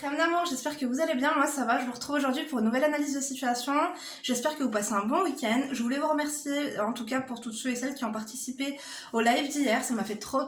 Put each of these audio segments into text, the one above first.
Crème d'amour, j'espère que vous allez bien, moi ça va, je vous retrouve aujourd'hui pour une nouvelle analyse de situation, j'espère que vous passez un bon week-end, je voulais vous remercier en tout cas pour toutes ceux et celles qui ont participé au live d'hier, ça m'a fait trop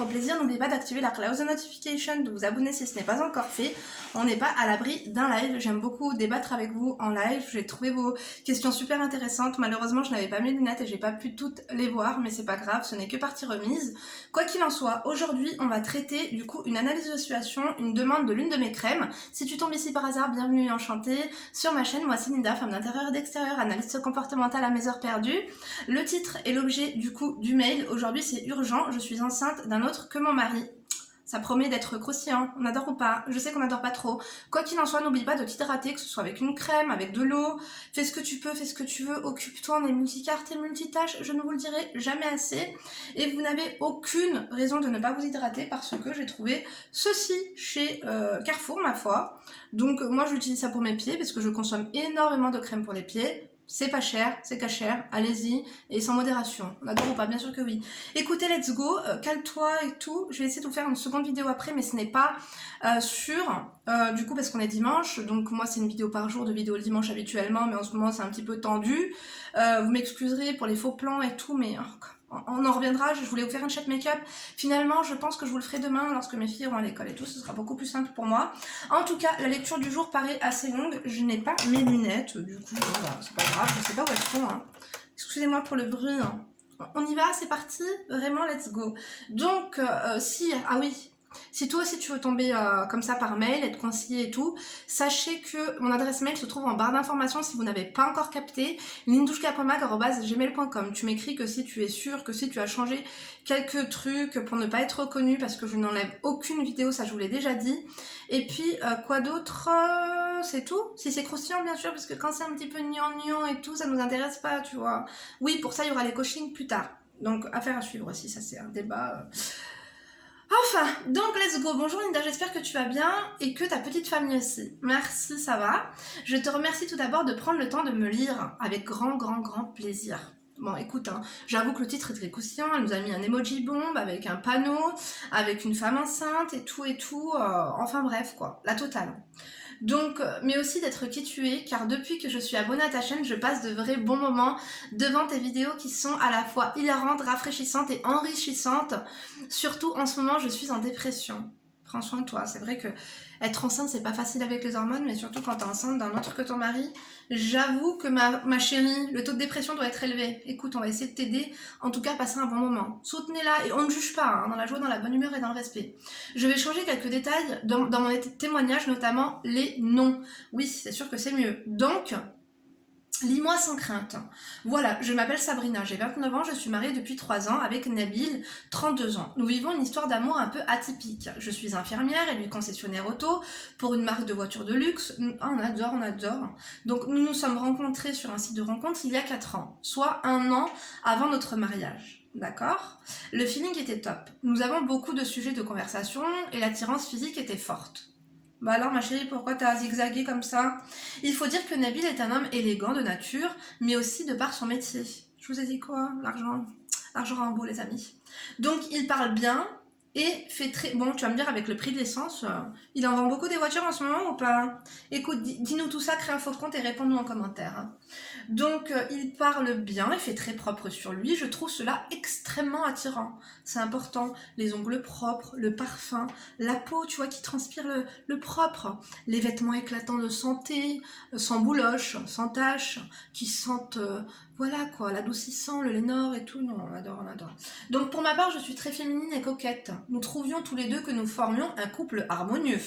plaisir, n'oubliez pas d'activer la cloud de notification, de vous abonner si ce n'est pas encore fait, on n'est pas à l'abri d'un live, j'aime beaucoup débattre avec vous en live, j'ai trouvé vos questions super intéressantes, malheureusement je n'avais pas mes lunettes et j'ai pas pu toutes les voir, mais c'est pas grave, ce n'est que partie remise. Quoi qu'il en soit, aujourd'hui on va traiter du coup une analyse de situation, une demande de l'une de mes crèmes. Si tu tombes ici par hasard, bienvenue et enchantée sur ma chaîne. Moi c'est Linda, femme d'intérieur et d'extérieur, analyste comportementale à mes heures perdues. Le titre et l'objet du coup du mail aujourd'hui c'est urgent, je suis enceinte d'un autre que mon mari. Ça promet d'être croustillant, on adore ou pas, je sais qu'on adore pas trop. Quoi qu'il en soit, n'oublie pas de t'hydrater, que ce soit avec une crème, avec de l'eau, fais ce que tu peux, fais ce que tu veux, occupe-toi, on est multicartes et multitâches, je ne vous le dirai jamais assez. Et vous n'avez aucune raison de ne pas vous hydrater parce que j'ai trouvé ceci chez Carrefour, ma foi. Donc moi j'utilise ça pour mes pieds parce que je consomme énormément de crème pour les pieds. C'est pas cher, c'est cachère, allez-y, et sans modération. On adore ou pas, bien sûr que oui. Écoutez, let's go, cale-toi et tout. Je vais essayer de vous faire une seconde vidéo après, mais ce n'est pas sûr, du coup, parce qu'on est dimanche. Donc moi, c'est une vidéo par jour de vidéo le dimanche habituellement, mais en ce moment, c'est un petit peu tendu. Vous m'excuserez pour les faux plans et tout, mais on en reviendra. Je voulais vous faire un chat make-up. Finalement, je pense que je vous le ferai demain lorsque mes filles iront à l'école et tout. Ce sera beaucoup plus simple pour moi. En tout cas, la lecture du jour paraît assez longue. Je n'ai pas mes lunettes. Du coup, voilà, c'est pas grave. Je sais pas où elles sont. Hein. Excusez-moi pour le bruit. Hein. On y va, c'est parti. Vraiment, let's go. Donc, ah oui. Si toi aussi tu veux tomber comme ça par mail, être conseillé et tout, sachez que mon adresse mail se trouve en barre d'informations si vous n'avez pas encore capté, lindouchka.mag@gmail.com. Tu m'écris que si tu es sûr, que si tu as changé quelques trucs pour ne pas être reconnu, parce que je n'enlève aucune vidéo, ça je vous l'ai déjà dit. Et puis, quoi d'autre c'est tout. Si c'est croustillant, bien sûr, parce que quand c'est un petit peu gnangnan et tout, ça nous intéresse pas, tu vois. Oui, pour ça, il y aura les coachings plus tard. Donc, affaire à suivre aussi, ça c'est un débat... Enfin, donc let's go. Bonjour Linda, j'espère que tu vas bien et que ta petite famille aussi. Merci, ça va. Je te remercie tout d'abord de prendre le temps de me lire avec grand plaisir. Bon, écoute, hein, j'avoue que le titre est très croustillant. Elle nous a mis un emoji bombe avec un panneau, avec une femme enceinte et tout. Enfin bref, quoi, la totale. Donc, mais aussi d'être qui tu es, car depuis que je suis abonnée à ta chaîne, je passe de vrais bons moments devant tes vidéos qui sont à la fois hilarantes, rafraîchissantes et enrichissantes. Surtout en ce moment, je suis en dépression. Prends soin de toi. C'est vrai que être enceinte, c'est pas facile avec les hormones, mais surtout quand t'es enceinte d'un autre que ton mari. J'avoue que ma chérie, le taux de dépression doit être élevé. Écoute, on va essayer de t'aider. En tout cas, passer un bon moment. Soutenez-la et on ne juge pas, hein, dans la joie, dans la bonne humeur et dans le respect. Je vais changer quelques détails dans mon témoignage, notamment les noms. Oui, c'est sûr que c'est mieux. Donc, lis-moi sans crainte. Voilà, je m'appelle Sabrina, j'ai 29 ans, je suis mariée depuis 3 ans avec Nabil, 32 ans. Nous vivons une histoire d'amour un peu atypique. Je suis infirmière et lui concessionnaire auto pour une marque de voitures de luxe. On adore. Donc nous nous sommes rencontrés sur un site de rencontre il y a 4 ans, soit 1 an avant notre mariage. D'accord ? Le feeling était top. Nous avons beaucoup de sujets de conversation et l'attirance physique était forte. Bah alors ma chérie, pourquoi t'as zigzagué comme ça? Il faut dire que Nabil est un homme élégant de nature, mais aussi de par son métier. Je vous ai dit quoi? L'argent rend beau les amis. Donc il parle bien et fait très... Bon, tu vas me dire avec le prix de l'essence, il en vend beaucoup des voitures en ce moment ou pas? Écoute, dis-nous tout ça, crée un faux compte et réponds-nous en commentaire. Hein. Donc il parle bien, il fait très propre sur lui, je trouve cela extrêmement attirant. C'est important, les ongles propres, le parfum, la peau, tu vois, qui transpire le propre, les vêtements éclatants de santé, sans bouloche, sans taches, qui sentent, voilà quoi, l'adoucissant, le Lénore et tout, non, on adore. Donc pour ma part, je suis très féminine et coquette. Nous trouvions tous les deux que nous formions un couple harmonieux.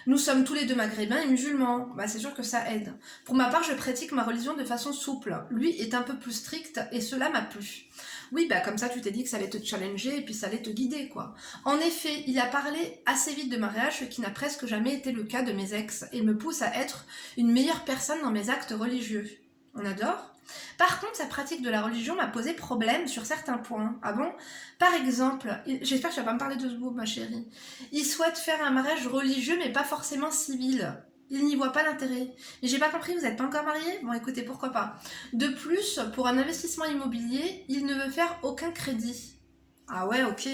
Nous sommes tous les deux maghrébins et musulmans, bah c'est sûr que ça aide. Pour ma part, je pratique ma religion de façon souple. Lui est un peu plus strict et cela m'a plu. Oui, bah comme ça tu t'es dit que ça allait te challenger et puis ça allait te guider quoi. En effet, il a parlé assez vite de mariage, ce qui n'a presque jamais été le cas de mes ex et me pousse à être une meilleure personne dans mes actes religieux. On adore ? Par contre, sa pratique de la religion m'a posé problème sur certains points. Ah bon? Par exemple, j'espère que tu vas pas me parler de ce bout, ma chérie. Il souhaite faire un mariage religieux, mais pas forcément civil. Il n'y voit pas l'intérêt. Mais j'ai pas compris, vous n'êtes pas encore mariés? Bon, écoutez, pourquoi pas. De plus, pour un investissement immobilier, il ne veut faire aucun crédit. Ah ouais, ok.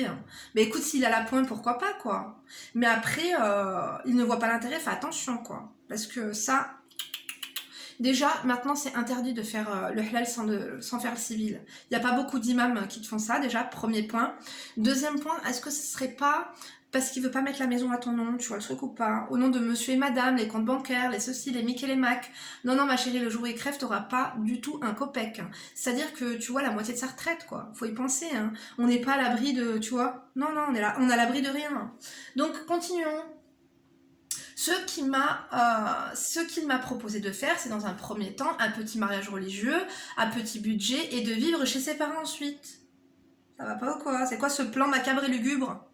Mais écoute, s'il a la pointe, pourquoi pas, quoi. Mais après, il ne voit pas l'intérêt, fais attention, quoi. Parce que ça, déjà, maintenant, c'est interdit de faire le halal sans faire le civil. Il n'y a pas beaucoup d'imams qui te font ça, déjà, premier point. Deuxième point, est-ce que ce serait pas parce qu'il veut pas mettre la maison à ton nom, tu vois le truc ou pas? Au nom de monsieur et madame, les comptes bancaires, les ceci, les mic et les mac. Non, non, ma chérie, le jour où il crève, t'auras pas du tout un copec. C'est-à-dire que, tu vois, la moitié de sa retraite, quoi. Faut y penser, hein. On n'est pas à l'abri de, tu vois. Non, non, on est là, on est à l'abri de rien. Donc, continuons. Ce qu'il m'a proposé de faire, c'est dans un premier temps un petit mariage religieux, à petit budget et de vivre chez ses parents ensuite. Ça va pas ou quoi? C'est quoi ce plan macabre et lugubre?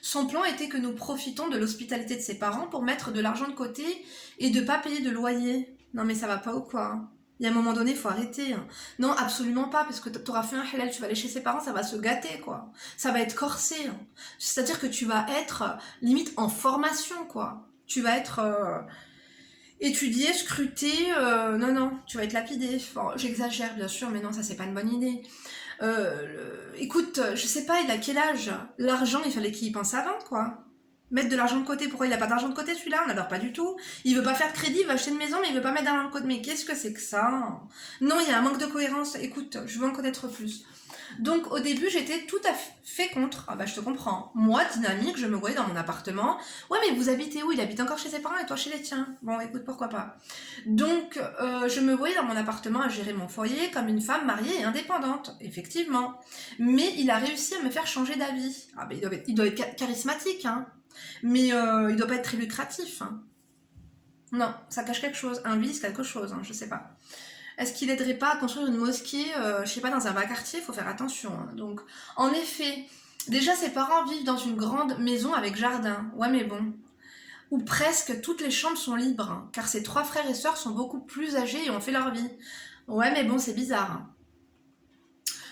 Son plan était que nous profitons de l'hospitalité de ses parents pour mettre de l'argent de côté et de pas payer de loyer. Non mais ça va pas ou quoi? Il y a un moment donné, il faut arrêter. Non, absolument pas, parce que t'auras fait un halal, tu vas aller chez ses parents, ça va se gâter, quoi. Ça va être corsé. C'est-à-dire que tu vas être limite en formation, quoi. Tu vas être étudié, scruté, non, non, tu vas être lapidé. Enfin, j'exagère, bien sûr, mais non, ça, c'est pas une bonne idée. Écoute, je sais pas, il a quel âge? L'argent, il fallait qu'il y pense avant, quoi. Mettre de l'argent de côté, pourquoi il a pas d'argent de côté celui-là? On n'adore pas du tout. Il veut pas faire de crédit, il veut acheter une maison, mais il veut pas mettre d'argent de côté. Mais qu'est-ce que c'est que ça? Non, il y a un manque de cohérence. Écoute, je veux en connaître plus. Donc au début, j'étais tout à fait contre. Ah bah je te comprends. Moi, dynamique, je me voyais dans mon appartement. Ouais, mais vous habitez où? Il habite encore chez ses parents et toi chez les tiens. Bon, écoute, pourquoi pas. Donc je me voyais dans mon appartement à gérer mon foyer comme une femme mariée et indépendante, effectivement. Mais il a réussi à me faire changer d'avis. Ah bah il doit être charismatique, hein. Mais il doit pas être très lucratif, hein. Non, ça cache quelque chose. Un vice, quelque chose, hein, je sais pas. Est-ce qu'il aiderait pas à construire une mosquée, je sais pas, dans un bas quartier? Il faut faire attention, hein. Donc, en effet, déjà ses parents vivent dans une grande maison avec jardin. Ouais, mais bon. Où presque toutes les chambres sont libres, hein, car ses trois frères et sœurs sont beaucoup plus âgés et ont fait leur vie. Ouais, mais bon, c'est bizarre, hein.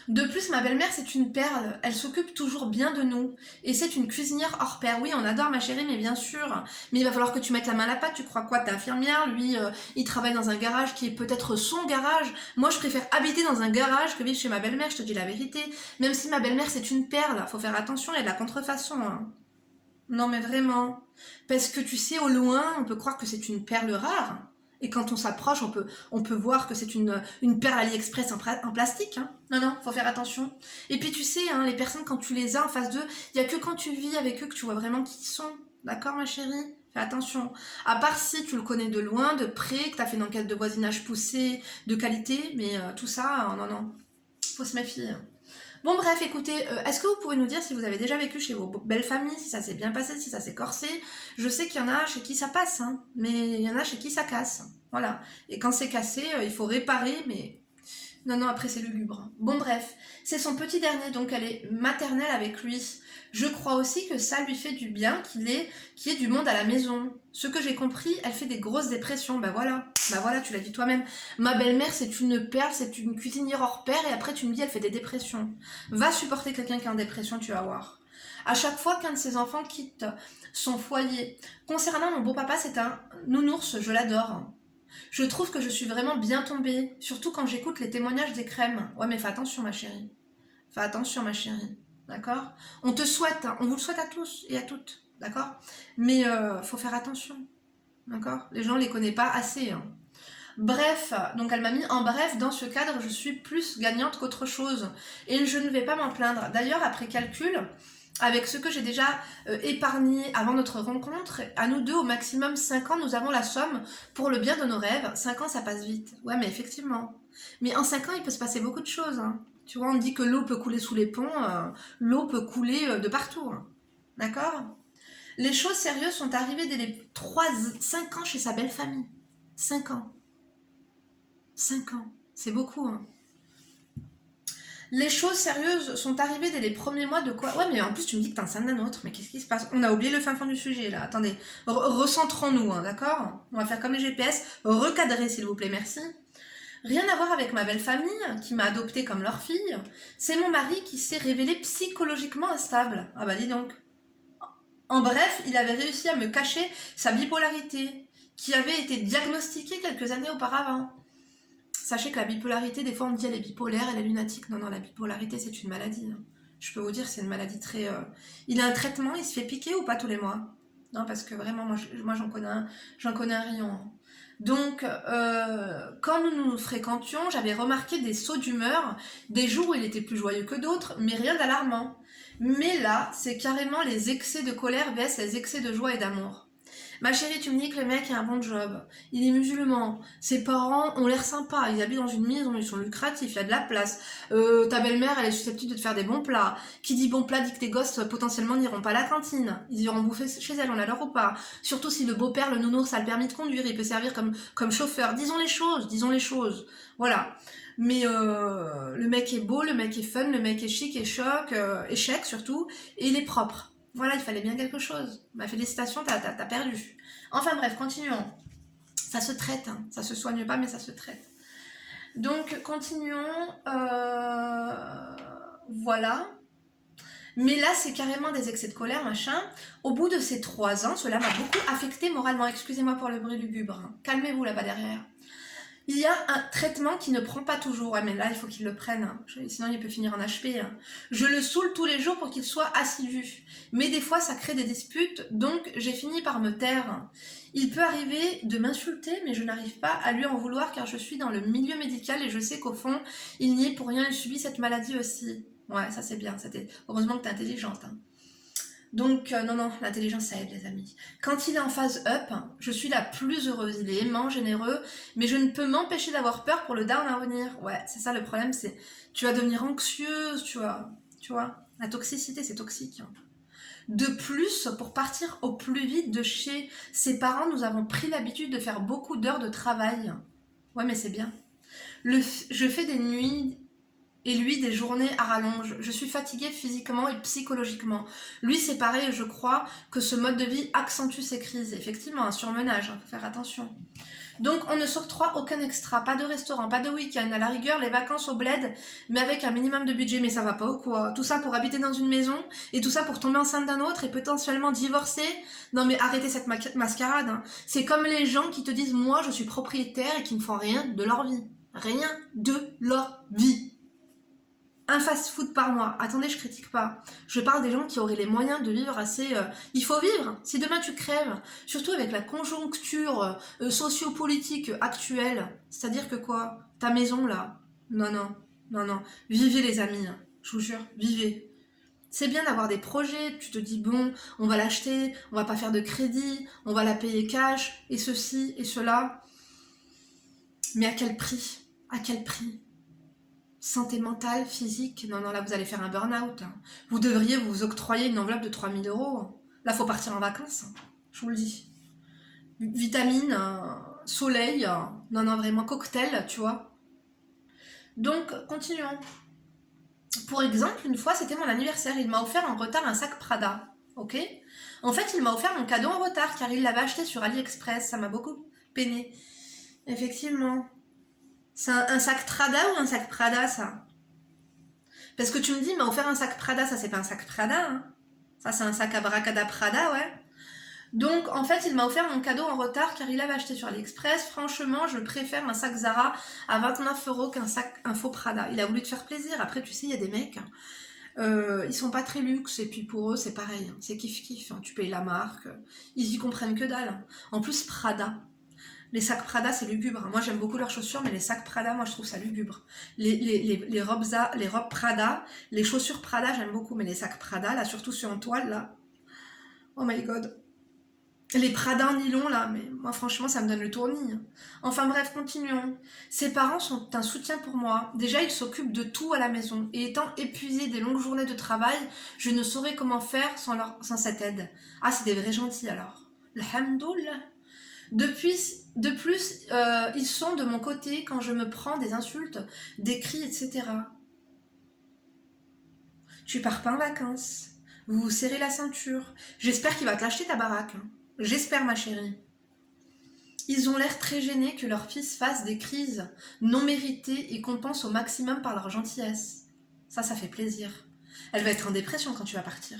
De plus, ma belle-mère, c'est une perle. Elle s'occupe toujours bien de nous. Et c'est une cuisinière hors pair. Oui, on adore ma chérie, mais bien sûr. Mais il va falloir que tu mettes la main à la pâte. Tu crois quoi? T'es infirmière. Lui, il travaille dans un garage qui est peut-être son garage. Moi, je préfère habiter dans un garage que vivre chez ma belle-mère, je te dis la vérité. Même si ma belle-mère, c'est une perle. Faut faire attention, il y a de la contrefaçon, hein. Non, mais vraiment. Parce que tu sais, au loin, on peut croire que c'est une perle rare. Et quand on s'approche, on peut voir que c'est une perle AliExpress en plastique, hein. Non, non, faut faire attention. Et puis tu sais, hein, les personnes, quand tu les as en face d'eux, il n'y a que quand tu vis avec eux que tu vois vraiment qui ils sont. D'accord, ma chérie? Fais attention. À part si tu le connais de loin, de près, que tu as fait une enquête de voisinage poussée, de qualité, mais tout ça, non, non. Faut se méfier. Bon bref, écoutez, est-ce que vous pouvez nous dire si vous avez déjà vécu chez vos belles familles, si ça s'est bien passé, si ça s'est corsé? Je sais qu'il y en a chez qui ça passe, hein, mais il y en a chez qui ça casse. Voilà. Et quand c'est cassé, il faut réparer, mais non, non, après c'est lugubre. Bon bref, c'est son petit dernier, donc elle est maternelle avec lui. Je crois aussi que ça lui fait du bien qu'il y ait du monde à la maison. Ce que j'ai compris, elle fait des grosses dépressions. Bah voilà, tu l'as dit toi-même. Ma belle-mère, c'est une perle, c'est une cuisinière hors pair, et après tu me dis, elle fait des dépressions. Va supporter quelqu'un qui est en dépression, tu vas voir. À chaque fois qu'un de ses enfants quitte son foyer. Concernant mon beau papa, c'est un nounours, je l'adore. Je trouve que je suis vraiment bien tombée, surtout quand j'écoute les témoignages des crèmes. Ouais, mais fais attention, ma chérie. Fais attention, ma chérie. D'accord? On te souhaite, hein, on vous le souhaite à tous et à toutes. D'accord? Mais faut faire attention. D'accord? Les gens les connaissent pas assez, hein. Bref, donc elle m'a mis en bref, dans ce cadre, je suis plus gagnante qu'autre chose. Et je ne vais pas m'en plaindre. D'ailleurs, après calcul, avec ce que j'ai déjà épargné avant notre rencontre, à nous deux, au maximum 5 ans, nous avons la somme pour le bien de nos rêves. 5 ans, ça passe vite. Ouais, mais effectivement. Mais en 5 ans, il peut se passer beaucoup de choses, hein. Tu vois, on dit que l'eau peut couler sous les ponts, l'eau peut couler de partout, hein. D'accord? Les choses sérieuses sont arrivées dès les 5 ans chez sa belle famille. 5 ans. 5 ans. C'est beaucoup, hein. Les choses sérieuses sont arrivées dès les premiers mois de quoi? Ouais, mais en plus, tu me dis que t'es enceinte d'un autre. Mais qu'est-ce qui se passe? On a oublié le fin fond du sujet, là. Attendez. Recentrons-nous, hein, d'accord? On va faire comme les GPS. Recadrer, s'il vous plaît, merci. Rien à voir avec ma belle famille, qui m'a adoptée comme leur fille. C'est mon mari qui s'est révélé psychologiquement instable. Ah bah dis donc. En bref, il avait réussi à me cacher sa bipolarité, qui avait été diagnostiquée quelques années auparavant. Sachez que la bipolarité, des fois on me dit elle est bipolaire, elle est lunatique. Non, non, la bipolarité c'est une maladie, hein. Je peux vous dire, c'est une maladie très... Il a un traitement, il se fait piquer ou pas tous les mois? Non, parce que vraiment, moi j'en connais un rayon. Donc, quand nous nous fréquentions, j'avais remarqué des sauts d'humeur, des jours où il était plus joyeux que d'autres, mais rien d'alarmant. Mais là, c'est carrément les excès de colère vs les excès de joie et d'amour. Ma chérie, tu me dis que le mec a un bon job, il est musulman, ses parents ont l'air sympas, ils habitent dans une maison, ils sont lucratifs, il y a de la place, ta belle-mère, elle est susceptible de te faire des bons plats. Qui dit bon plat dit que tes gosses potentiellement n'iront pas à la cantine, ils iront bouffer chez elle, on a leur repas. Surtout si le beau-père, le nounours, a le permis de conduire, il peut servir comme chauffeur. Disons les choses. Voilà. Mais le mec est beau, le mec est fun, le mec est chic et chèque surtout, et il est propre. Voilà, il fallait bien quelque chose. Bah, félicitations, t'as perdu. Enfin bref, continuons. Ça se traite, hein. Ça se soigne pas, mais ça se traite. Donc, continuons. Voilà. Mais là, c'est carrément des excès de colère, machin. Au bout de ces 3 ans, cela m'a beaucoup affecté moralement. Excusez-moi pour le bruit lugubre. Hein. Calmez-vous là-bas derrière. Il y a un traitement qui ne prend pas toujours. Ouais, mais là, il faut qu'il le prenne. Hein. Sinon, il peut finir en HP. Hein. Je le saoule tous les jours pour qu'il soit assidu. Mais des fois, ça crée des disputes, donc j'ai fini par me taire. Il peut arriver de m'insulter, mais je n'arrive pas à lui en vouloir car je suis dans le milieu médical et je sais qu'au fond, il n'y est pour rien, il subit cette maladie aussi. Ouais, ça c'est bien. Heureusement que t'es intelligente. Hein. Donc, non, l'intelligence, ça aide, les amis. Quand il est en phase up, je suis la plus heureuse. Il est aimant, généreux, mais je ne peux m'empêcher d'avoir peur pour le down à venir. Ouais, c'est ça le problème, c'est tu vas devenir anxieuse, tu vois. La toxicité, c'est toxique. Hein. De plus, pour partir au plus vite de chez ses parents, nous avons pris l'habitude de faire beaucoup d'heures de travail. Ouais, mais c'est bien. Je fais des nuits... Et lui, des journées à rallonge. Je suis fatiguée physiquement et psychologiquement. Lui, c'est pareil, je crois que ce mode de vie accentue ces crises. Effectivement, un surmenage, faut faire attention. Donc, on ne s'octroie aucun extra. Pas de restaurant, pas de week-end. À la rigueur, les vacances au bled, mais avec un minimum de budget. Mais ça va pas ou quoi? Tout ça pour habiter dans une maison, et tout ça pour tomber enceinte d'un autre, et potentiellement divorcer. Non mais arrêtez cette mascarade. Hein. C'est comme les gens qui te disent « Moi, je suis propriétaire » et qui ne font rien de leur vie. Rien de leur vie. Un fast-food par mois. Attendez, je critique pas. Je parle des gens qui auraient les moyens de vivre assez... Il faut vivre. Si demain tu crèves, surtout avec la conjoncture sociopolitique actuelle, c'est-à-dire que quoi? Ta maison, là? Non. Vivez, les amis. Hein. Je vous jure, vivez. C'est bien d'avoir des projets. Tu te dis, bon, on va l'acheter, on va pas faire de crédit, on va la payer cash, et ceci, et cela. Mais à quel prix? À quel prix? Santé mentale, physique, non, là vous allez faire un burn-out. Hein. Vous devriez vous octroyer une enveloppe de 3000 €. Là, faut partir en vacances, hein. Je vous le dis. Vitamines, soleil, non, vraiment cocktail, tu vois. Donc, continuons. Pour exemple, une fois, c'était mon anniversaire, il m'a offert en retard un sac Prada, ok? En fait, il m'a offert mon cadeau en retard, car il l'avait acheté sur AliExpress, ça m'a beaucoup peiné. Effectivement. C'est un sac Prada ou un sac Prada, ça? Parce que tu me dis, il m'a offert un sac Prada, ça c'est pas un sac Prada, hein. Ça c'est un sac Abracada Prada, ouais. Donc en fait, il m'a offert mon cadeau en retard car il l'avait acheté sur AliExpress. Franchement, je préfère un sac Zara à 29 € qu'un sac un faux Prada. Il a voulu te faire plaisir. Après, tu sais, il y a des mecs, ils sont pas très luxe et puis pour eux, c'est pareil. Hein. C'est kiff-kiff. Hein. Tu payes la marque. Ils y comprennent que dalle. Hein. En plus, Prada. Les sacs Prada, c'est lugubre. Moi, j'aime beaucoup leurs chaussures, mais les sacs Prada, moi, je trouve ça lugubre. Les robes Prada, les chaussures Prada, j'aime beaucoup, mais les sacs Prada, là, surtout ceux en toile, là, oh my god. Les Prada en nylon, là, mais moi, franchement, ça me donne le tournis. Enfin bref, continuons. Ses parents sont un soutien pour moi. Déjà, ils s'occupent de tout à la maison. Et étant épuisée des longues journées de travail, je ne saurais comment faire sans cette aide. Ah, c'est des vrais gentils, alors. Alhamdoulilah. De plus, ils sont de mon côté quand je me prends des insultes, des cris, etc. Tu pars pas en vacances. Vous vous serrez la ceinture. J'espère qu'il va te lâcher ta baraque. Hein. J'espère, ma chérie. Ils ont l'air très gênés que leur fils fasse des crises non méritées et compensent au maximum par leur gentillesse. Ça fait plaisir. Elle va être en dépression quand tu vas partir.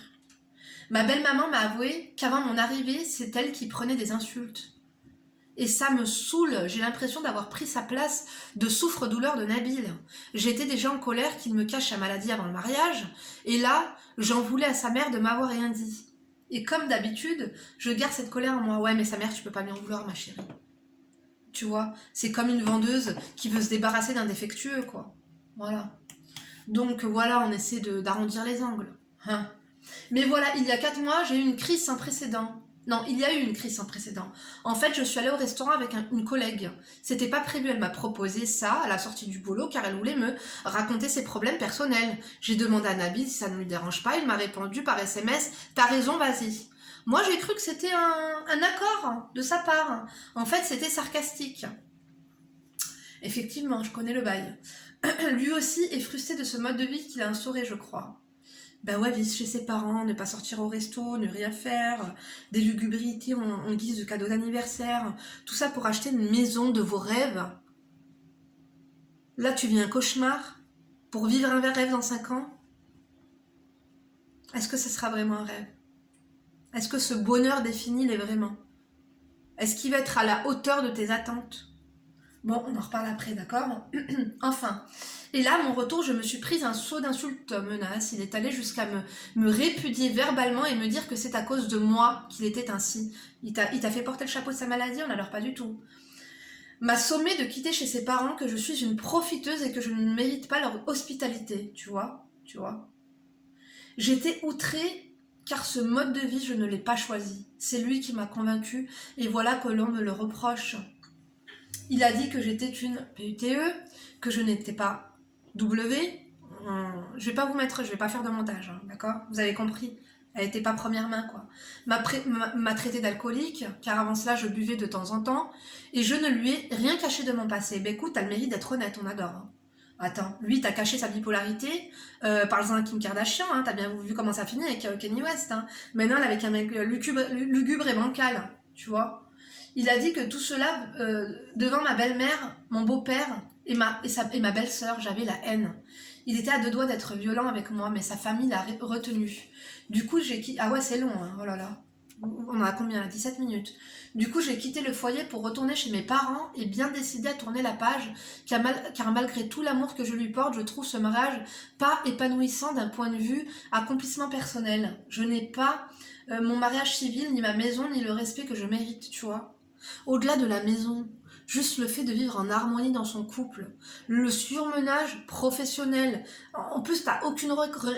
Ma belle-maman m'a avoué qu'avant mon arrivée, c'est elle qui prenait des insultes. Et ça me saoule, j'ai l'impression d'avoir pris sa place de souffre-douleur de Nabil. J'étais déjà en colère qu'il me cache sa maladie avant le mariage, et là, j'en voulais à sa mère de m'avoir rien dit. Et comme d'habitude, je garde cette colère en moi. Ouais, mais sa mère, tu peux pas lui en vouloir, ma chérie. Tu vois, c'est comme une vendeuse qui veut se débarrasser d'un défectueux, quoi. Voilà. Donc voilà, on essaie d'arrondir les angles. Hein. Mais voilà, il y a 4 mois, j'ai eu une crise sans précédent. Non, il y a eu une crise sans précédent. En fait, je suis allée au restaurant avec une collègue. C'était pas prévu, elle m'a proposé ça à la sortie du boulot car elle voulait me raconter ses problèmes personnels. J'ai demandé à Nabil si ça ne lui dérange pas, il m'a répondu par SMS « T'as raison, vas-y ». Moi, j'ai cru que c'était un accord de sa part. En fait, c'était sarcastique. Effectivement, je connais le bail. Lui aussi est frustré de ce mode de vie qu'il a instauré, je crois. Ben ouais, vivre chez ses parents, ne pas sortir au resto, ne rien faire, des lugubrités en guise de cadeau d'anniversaire, tout ça pour acheter une maison de vos rêves. Là, tu vis un cauchemar pour vivre un rêve dans 5 ans. Est-ce que ce sera vraiment un rêve? Est-ce que ce bonheur défini l'est vraiment? Est-ce qu'il va être à la hauteur de tes attentes? Bon, on en reparle après, d'accord? Enfin. Et là, à mon retour, je me suis prise un saut d'insultes, menaces. Il est allé jusqu'à me répudier verbalement et me dire que c'est à cause de moi qu'il était ainsi. Il t'a fait porter le chapeau de sa maladie? On a l'air pas du tout. M'a sommé de quitter chez ses parents, que je suis une profiteuse et que je ne mérite pas leur hospitalité. Tu vois? J'étais outrée car ce mode de vie, je ne l'ai pas choisi. C'est lui qui m'a convaincue et voilà que l'on me le reproche. Il a dit que j'étais une PUTE, que je n'étais pas W. Je vais pas faire de montage, hein, d'accord? Vous avez compris? Elle n'était pas première main, quoi. M'a traité d'alcoolique, car avant cela, je buvais de temps en temps, et je ne lui ai rien caché de mon passé. Ben écoute, t'as le mérite d'être honnête, on adore. Hein. Attends, lui, t'as caché sa bipolarité, parle-en à Kim Kardashian, hein, t'as bien vu comment ça finit avec Kanye West. Hein. Maintenant, elle est avec un mec lugubre et bancal, tu vois? Il a dit que tout cela, devant ma belle-mère, mon beau-père et ma belle-sœur, j'avais la haine. Il était à 2 doigts d'être violent avec moi, mais sa famille l'a retenu. Du coup, j'ai quitté... Ah ouais, c'est long, hein. Oh là là. On a combien là? 17 minutes. Du coup, j'ai quitté le foyer pour retourner chez mes parents et bien décidé à tourner la page, car malgré tout l'amour que je lui porte, je trouve ce mariage pas épanouissant d'un point de vue accomplissement personnel. Je n'ai pas mon mariage civil, ni ma maison, ni le respect que je mérite, tu vois. Au-delà de la maison, juste le fait de vivre en harmonie dans son couple, le surmenage professionnel, en plus t'as aucune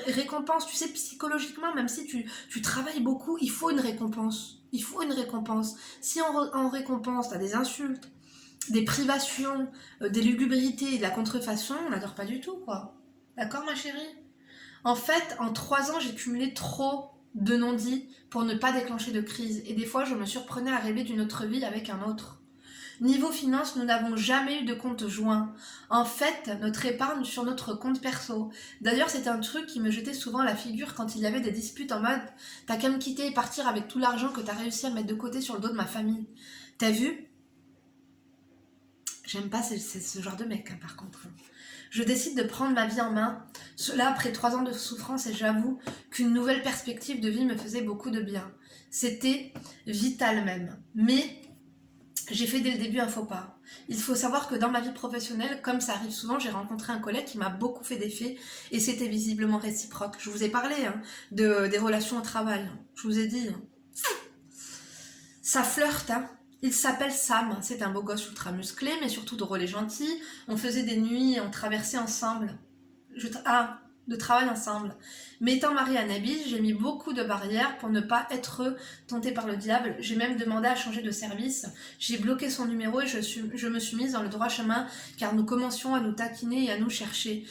récompense, tu sais, psychologiquement, même si tu travailles beaucoup, il faut une récompense. Il faut une récompense. Si en récompense, t'as des insultes, des privations, des lugubrités, de la contrefaçon, on n'adore pas du tout, quoi. D'accord, ma chérie? En fait, en 3 ans, j'ai cumulé trop de non-dits pour ne pas déclencher de crise. Et des fois, je me surprenais à rêver d'une autre vie avec un autre. Niveau finance, nous n'avons jamais eu de compte joint. En fait, notre épargne sur notre compte perso. D'ailleurs, c'était un truc qui me jetait souvent à la figure quand il y avait des disputes en mode « T'as qu'à me quitter et partir avec tout l'argent que t'as réussi à mettre de côté sur le dos de ma famille. » T'as vu? J'aime pas ce genre de mec, hein, par contre. Je décide de prendre ma vie en main, cela après 3 ans de souffrance, et j'avoue qu'une nouvelle perspective de vie me faisait beaucoup de bien. C'était vital même. Mais j'ai fait dès le début un faux pas. Il faut savoir que dans ma vie professionnelle, comme ça arrive souvent, j'ai rencontré un collègue qui m'a beaucoup fait d'effet, et c'était visiblement réciproque. Je vous ai parlé des relations au travail. Je vous ai dit, ça flirte, hein. Il s'appelle Sam, c'est un beau gosse ultra musclé, mais surtout drôle et gentil. On faisait des nuits, on traversait ensemble. De travail ensemble. Mais étant mariée à Nabil, j'ai mis beaucoup de barrières pour ne pas être tentée par le diable. J'ai même demandé à changer de service. J'ai bloqué son numéro et je me suis mise dans le droit chemin, car nous commencions à nous taquiner et à nous chercher.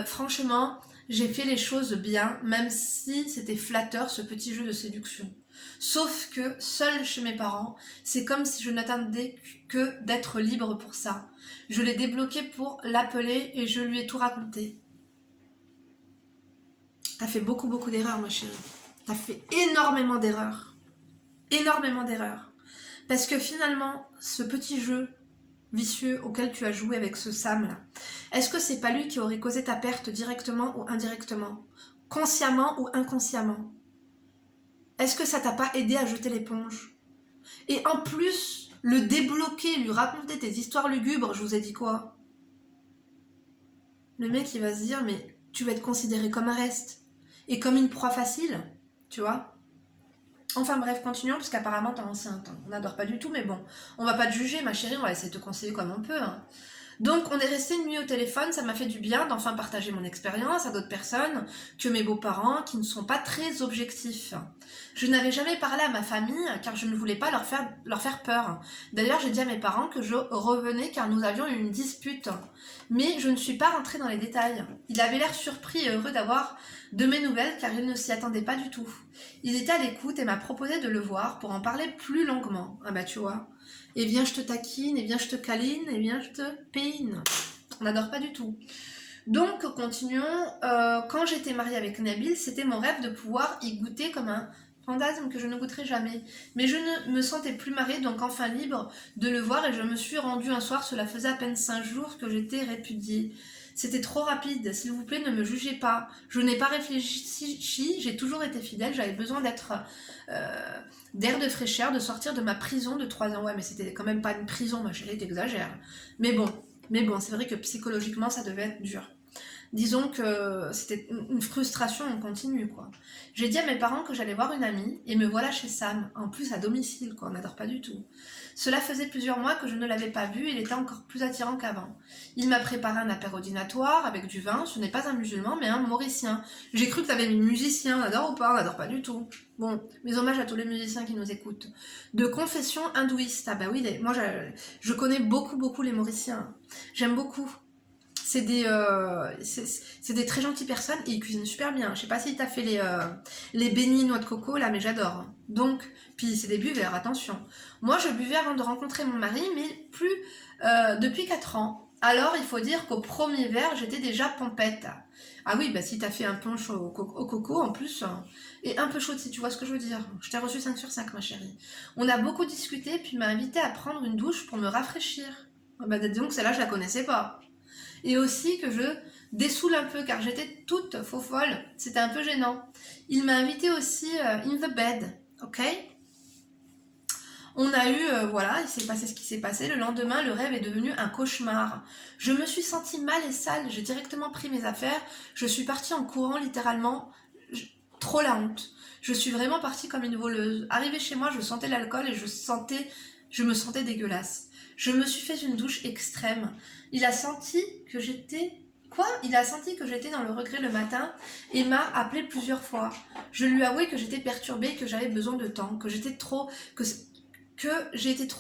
Franchement, j'ai fait les choses bien, même si c'était flatteur ce petit jeu de séduction. Sauf que, seule chez mes parents, c'est comme si je n'attendais que d'être libre pour ça. Je l'ai débloqué pour l'appeler et je lui ai tout raconté. T'as fait beaucoup d'erreurs, ma chérie. T'as fait énormément d'erreurs. Énormément d'erreurs. Parce que finalement, ce petit jeu vicieux auquel tu as joué avec ce Sam là, est-ce que c'est pas lui qui aurait causé ta perte directement ou indirectement? Consciemment ou inconsciemment? Est-ce que ça t'a pas aidé à jeter l'éponge? Et en plus, le débloquer, lui raconter tes histoires lugubres, je vous ai dit quoi? Le mec, il va se dire, mais tu vas être considéré comme un reste. Et comme une proie facile, tu vois. Enfin bref, continuons, parce qu'apparemment t'es enceinte. On n'adore pas du tout, mais bon. On va pas te juger, ma chérie, on va essayer de te conseiller comme on peut. Hein. Donc on est resté une nuit au téléphone, ça m'a fait du bien d'enfin partager mon expérience à d'autres personnes que mes beaux-parents qui ne sont pas très objectifs. Je n'avais jamais parlé à ma famille car je ne voulais pas leur faire peur. D'ailleurs j'ai dit à mes parents que je revenais car nous avions eu une dispute. Mais je ne suis pas rentrée dans les détails. Il avait l'air surpris et heureux d'avoir de mes nouvelles car il ne s'y attendait pas du tout. Il était à l'écoute et m'a proposé de le voir pour en parler plus longuement. Ah bah tu vois. Et viens je te taquine, et viens je te câline, et viens je te peine. On n'adore pas du tout. Donc continuons, quand j'étais mariée avec Nabil, c'était mon rêve de pouvoir y goûter comme un fantasme que je ne goûterai jamais. Mais je ne me sentais plus mariée, donc enfin libre de le voir et je me suis rendue un soir, cela faisait à peine 5 jours que j'étais répudiée. C'était trop rapide, s'il vous plaît ne me jugez pas. Je n'ai pas réfléchi, j'ai toujours été fidèle, j'avais besoin d'air de fraîcheur, de sortir de ma prison de 3 ans. Ouais mais c'était quand même pas une prison ma chérie, t'exagères. Mais bon, c'est vrai que psychologiquement ça devait être dur. Disons que c'était une frustration en continu, quoi. J'ai dit à mes parents que j'allais voir une amie, et me voilà chez Sam, en plus à domicile, quoi, on n'adore pas du tout. Cela faisait plusieurs mois que je ne l'avais pas vu, et il était encore plus attirant qu'avant. Il m'a préparé un apérodinatoire avec du vin, ce n'est pas un musulman, mais un mauricien. J'ai cru que t'avais mis musicien, on adore ou pas? On n'adore pas du tout. Bon, mes hommages à tous les musiciens qui nous écoutent. De confession hindouiste, ah bah oui, moi je connais beaucoup les mauriciens. J'aime beaucoup. C'est des très gentilles personnes et ils cuisinent super bien. Je sais pas si t'as fait les beignets noix de coco là, mais j'adore. Donc, puis c'est des buveurs, attention. Moi, je buvais avant de rencontrer mon mari, mais plus depuis 4 ans. Alors, il faut dire qu'au premier verre, j'étais déjà pompette. Ah oui, bah si t'as fait un punch au coco en plus, et un peu chaude si tu vois ce que je veux dire. Je t'ai reçu 5 sur 5, ma chérie. On a beaucoup discuté, puis il m'a invité à prendre une douche pour me rafraîchir. Ah bah donc celle-là, je la connaissais pas. Et aussi que je dessoule un peu car j'étais toute faux folle, c'était un peu gênant. Il m'a invité aussi in the bed, ok? On a eu, voilà, il s'est passé ce qui s'est passé. Le lendemain, le rêve est devenu un cauchemar. Je me suis sentie mal et sale, j'ai directement pris mes affaires, je suis partie en courant littéralement, trop la honte. Je suis vraiment partie comme une voleuse. Arrivée chez moi, je sentais l'alcool et je me sentais dégueulasse. Je me suis fait une douche extrême. Il a senti que j'étais... Quoi? Il a senti que j'étais dans le regret le matin et m'a appelé plusieurs fois. Je lui ai avoué que j'étais perturbée, que j'avais besoin de temps, que j'ai été trop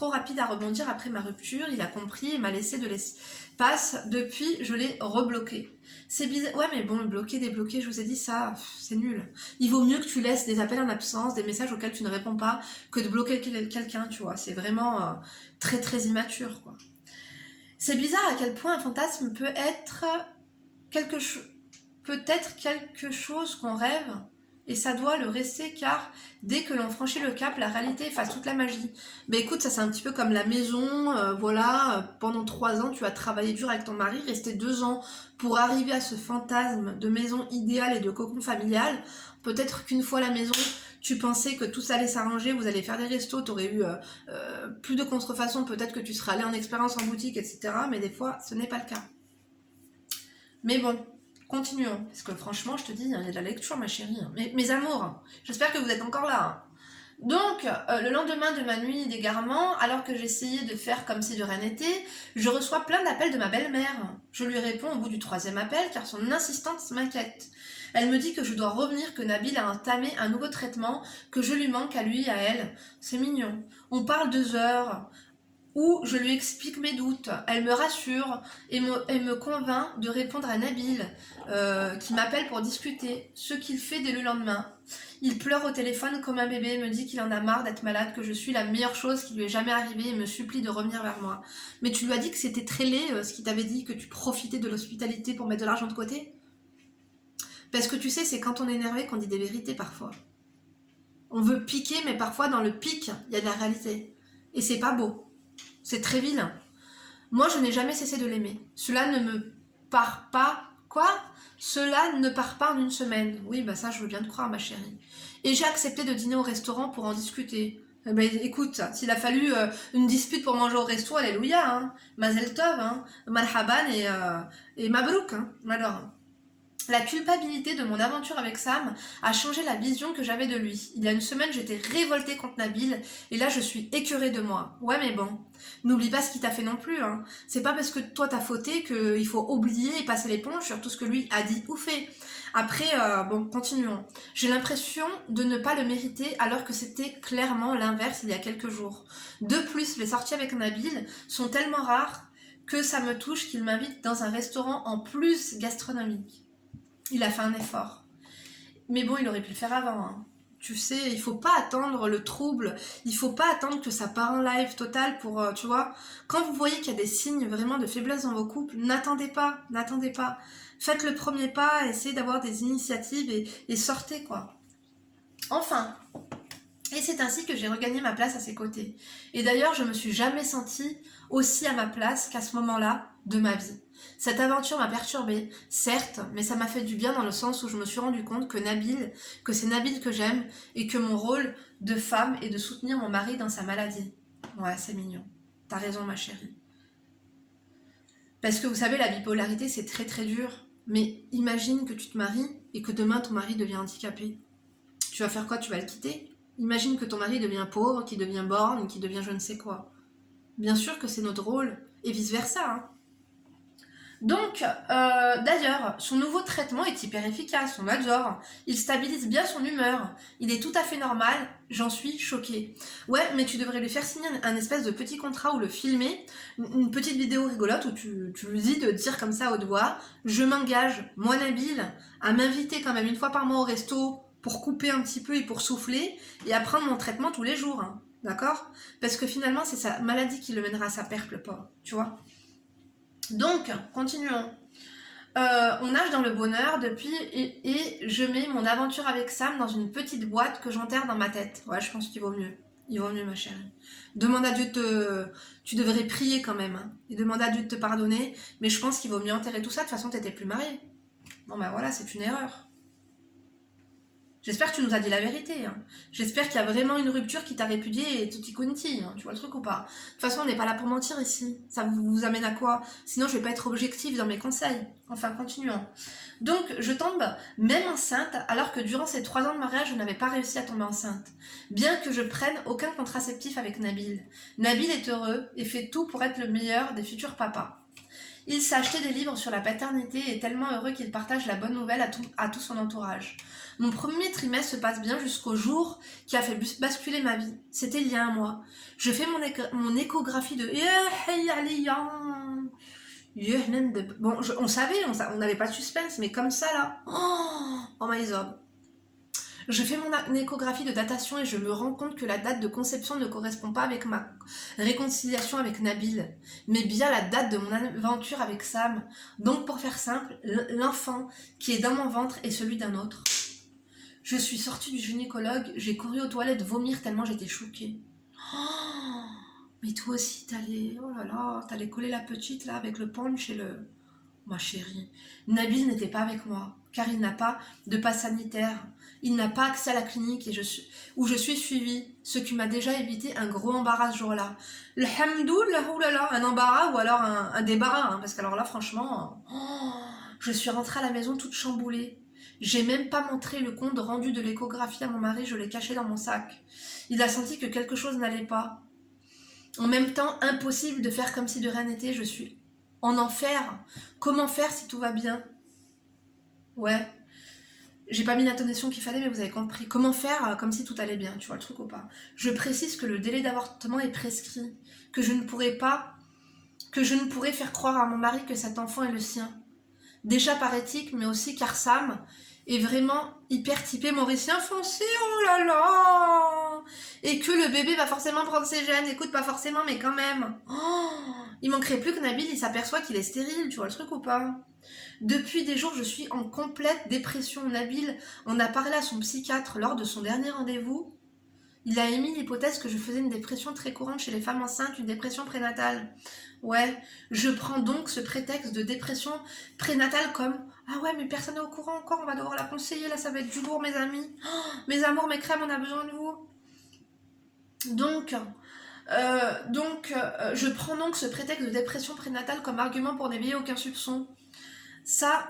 rapide à rebondir après ma rupture. Il a compris et m'a laissé de l'espace. Depuis, je l'ai rebloqué. C'est bizarre. Ouais, mais bon, bloquer, débloquer, je vous ai dit ça, c'est nul. Il vaut mieux que tu laisses des appels en absence, des messages auxquels tu ne réponds pas, que de bloquer quelqu'un, tu vois. C'est vraiment très très immature, quoi. C'est bizarre à quel point un fantasme peut être quelque chose qu'on rêve et ça doit le rester car dès que l'on franchit le cap, la réalité efface toute la magie. Mais écoute, ça c'est un petit peu comme la maison, voilà, pendant 3 ans tu as travaillé dur avec ton mari, resté 2 ans pour arriver à ce fantasme de maison idéale et de cocon familial. Peut-être qu'une fois à la maison, tu pensais que tout ça allait s'arranger, vous allez faire des restos, tu aurais eu plus de contrefaçons, peut-être que tu serais allé en expérience en boutique, etc. Mais des fois, ce n'est pas le cas. Mais bon, continuons. Parce que franchement, je te dis, il y a de la lecture, ma chérie. Mes amours, j'espère que vous êtes encore là. Donc, le lendemain de ma nuit d'égarement, alors que j'essayais de faire comme si de rien n'était, je reçois plein d'appels de ma belle-mère. Je lui réponds au bout du 3e appel, car son insistance m'inquiète. Elle me dit que je dois revenir, que Nabil a entamé un nouveau traitement, que je lui manque à lui, à elle. C'est mignon. On parle 2 heures, où je lui explique mes doutes. Elle me rassure et me convainc de répondre à Nabil, qui m'appelle pour discuter, ce qu'il fait dès le lendemain. Il pleure au téléphone comme un bébé, me dit qu'il en a marre d'être malade, que je suis la meilleure chose qui lui est jamais arrivée et me supplie de revenir vers moi. Mais tu lui as dit que c'était très laid, ce qu'il t'avait dit, que tu profitais de l'hospitalité pour mettre de l'argent de côté? Parce que tu sais, c'est quand on est énervé qu'on dit des vérités parfois. On veut piquer, mais parfois dans le pic, il y a de la réalité. Et c'est pas beau. C'est très vilain. Moi, je n'ai jamais cessé de l'aimer. Cela ne me part pas... Quoi? Cela ne part pas en une semaine. Oui, bah ça, je veux bien te croire, ma chérie. Et j'ai accepté de dîner au restaurant pour en discuter. Eh ben, écoute, s'il a fallu une dispute pour manger au resto, alléluia, hein. Mazel tov, hein. Marhaban et mabrouk, hein. Alors, la culpabilité de mon aventure avec Sam a changé la vision que j'avais de lui. Il y a une semaine, j'étais révoltée contre Nabil, et là, je suis écœurée de moi. Ouais, mais bon, n'oublie pas ce qu'il t'a fait non plus, hein. C'est pas parce que toi t'as fauté qu'il faut oublier et passer l'éponge sur tout ce que lui a dit ou fait. Après, bon, continuons. J'ai l'impression de ne pas le mériter alors que c'était clairement l'inverse il y a quelques jours. De plus, les sorties avec Nabil sont tellement rares que ça me touche qu'il m'invite dans un restaurant en plus gastronomique. Il a fait un effort. Mais bon, il aurait pu le faire avant, hein. Tu sais, il faut pas attendre le trouble, il faut pas attendre que ça part en live total pour, tu vois, quand vous voyez qu'il y a des signes vraiment de faiblesse dans vos couples, n'attendez pas. Faites le premier pas, essayez d'avoir des initiatives et sortez, quoi. Enfin, et c'est ainsi que j'ai regagné ma place à ses côtés. Et d'ailleurs, je me suis jamais sentie aussi à ma place qu'à ce moment-là de ma vie. Cette aventure m'a perturbée, certes, mais ça m'a fait du bien dans le sens où je me suis rendu compte que c'est Nabil que j'aime et que mon rôle de femme est de soutenir mon mari dans sa maladie. Ouais, c'est mignon. T'as raison, ma chérie. Parce que vous savez, la bipolarité, c'est très très dur. Mais imagine que tu te maries et que demain ton mari devient handicapé. Tu vas faire quoi? Tu vas le quitter? Imagine que ton mari devient pauvre, qu'il devient borgne, qu'il devient je ne sais quoi. Bien sûr que c'est notre rôle, et vice-versa, hein. Donc, d'ailleurs, son nouveau traitement est hyper efficace, on adore. Il stabilise bien son humeur. Il est tout à fait normal, j'en suis choquée. Ouais, mais tu devrais lui faire signer un espèce de petit contrat ou le filmer, une petite vidéo rigolote où tu lui dis de dire comme ça à haute voix, je m'engage, moi Nabil, à m'inviter quand même une fois par mois au resto pour couper un petit peu et pour souffler, et à prendre mon traitement tous les jours, hein. D'accord? Parce que finalement, c'est sa maladie qui le mènera à sa perte, le pauvre, tu vois. Donc, continuons. On nage dans le bonheur depuis et je mets mon aventure avec Sam dans une petite boîte que j'enterre dans ma tête. Ouais, je pense qu'il vaut mieux. Il vaut mieux, ma chérie. Demande à Dieu Tu devrais prier quand même, hein, et demander à Dieu de te pardonner, mais je pense qu'il vaut mieux enterrer tout ça. De toute façon, t'étais plus mariée. Bon, ben voilà, c'est une erreur. J'espère que tu nous as dit la vérité, hein. J'espère qu'il y a vraiment une rupture qui t'a répudié et tutti quanti, hein. Tu vois le truc ou pas? De toute façon, on n'est pas là pour mentir ici. Ça vous amène à quoi? Sinon, je vais pas être objective dans mes conseils. Enfin, continuons. Donc, je tombe même enceinte, alors que durant ces 3 ans de mariage, je n'avais pas réussi à tomber enceinte. Bien que je prenne aucun contraceptif avec Nabil. Nabil est heureux et fait tout pour être le meilleur des futurs papas. Il s'est acheté des livres sur la paternité et est tellement heureux qu'il partage la bonne nouvelle à tout son entourage. Mon premier trimestre se passe bien jusqu'au jour qui a fait basculer ma vie. C'était il y a un mois. Je fais mon échographie de... Bon, on savait, on n'avait pas de suspense, mais comme ça là... Oh my god. Je fais mon échographie de datation et je me rends compte que la date de conception ne correspond pas avec ma réconciliation avec Nabil, mais bien la date de mon aventure avec Sam. Donc pour faire simple, l'enfant qui est dans mon ventre est celui d'un autre. Je suis sortie du gynécologue, j'ai couru aux toilettes vomir tellement j'étais choquée. Oh, mais toi aussi t'allais coller la petite là avec le punch et le... Ma chérie, Nabil n'était pas avec moi, car il n'a pas de passe sanitaire. Il n'a pas accès à la clinique où je suis suivie, ce qui m'a déjà évité un gros embarras ce jour-là. Alhamdoulilah, un embarras ou alors un débarras, hein, parce qu'alors là, franchement, je suis rentrée à la maison toute chamboulée. J'ai même pas montré le compte rendu de l'échographie à mon mari, je l'ai caché dans mon sac. Il a senti que quelque chose n'allait pas. En même temps, impossible de faire comme si de rien n'était, je suis en enfer. Comment faire si tout va bien? Ouais. J'ai pas mis l'intonation qu'il fallait, mais vous avez compris. Comment faire comme si tout allait bien, tu vois le truc ou pas? Je précise que le délai d'avortement est prescrit, que je ne pourrais faire croire à mon mari que cet enfant est le sien. Déjà par éthique, mais aussi car Sam est vraiment hyper typé mauricien foncé, oh là là! Et que le bébé va forcément prendre ses gènes, écoute, pas forcément, mais quand même. Oh, il manquerait plus que Nabil, il s'aperçoit qu'il est stérile, tu vois le truc ou pas? Depuis des jours, je suis en complète dépression. Nabil en a parlé à son psychiatre lors de son dernier rendez-vous. Il a émis l'hypothèse que je faisais une dépression très courante chez les femmes enceintes, une dépression prénatale. Ouais, je prends donc ce prétexte de dépression prénatale comme « Ah ouais, mais personne n'est au courant encore, on va devoir la conseiller, là ça va être du lourd mes amis. Oh, mes amours, mes crèmes, on a besoin de vous. » Je prends donc ce prétexte de dépression prénatale comme argument pour n'éveiller aucun soupçon. Ça,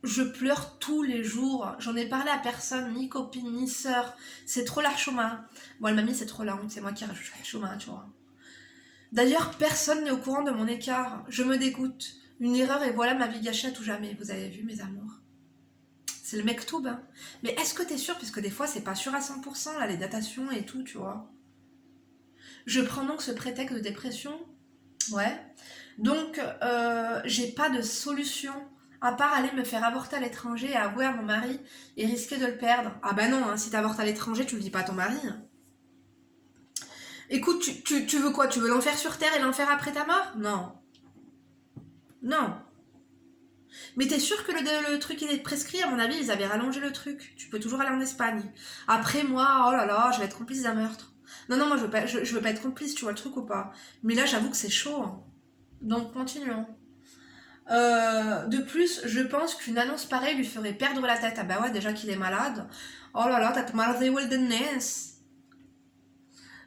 je pleure tous les jours. J'en ai parlé à personne, ni copine, ni sœur. C'est trop la chouma. Bon, elle m'a mis c'est trop la honte, c'est moi qui rajoute la chouma, tu vois. D'ailleurs, personne n'est au courant de mon écart. Je me dégoûte. Une erreur et voilà ma vie gâchée à tout jamais. Vous avez vu, mes amours? C'est le mektoub, hein. Mais est-ce que t'es sûr? Parce que des fois, c'est pas sûr à 100%, là, les datations et tout, tu vois. Je prends donc ce prétexte de dépression. Ouais. Donc, j'ai pas de solution à part aller me faire avorter à l'étranger et avouer à mon mari et risquer de le perdre. Ah bah non, hein, si t'avortes à l'étranger, tu le dis pas à ton mari. Écoute, tu veux quoi? Tu veux l'enfer sur terre et l'enfer après ta mort? Non. Non. Mais t'es sûr que le truc il est prescrit? À mon avis, ils avaient rallongé le truc. Tu peux toujours aller en Espagne. Après, moi, oh là là, je vais être complice d'un meurtre. Non, non, moi, je veux pas être complice, tu vois le truc ou pas? Mais là, j'avoue que c'est chaud, hein. Donc, continuons. De plus, je pense qu'une annonce pareille lui ferait perdre la tête. Ah bah ouais, déjà qu'il est malade. Oh là là, t'as mal the wilderness.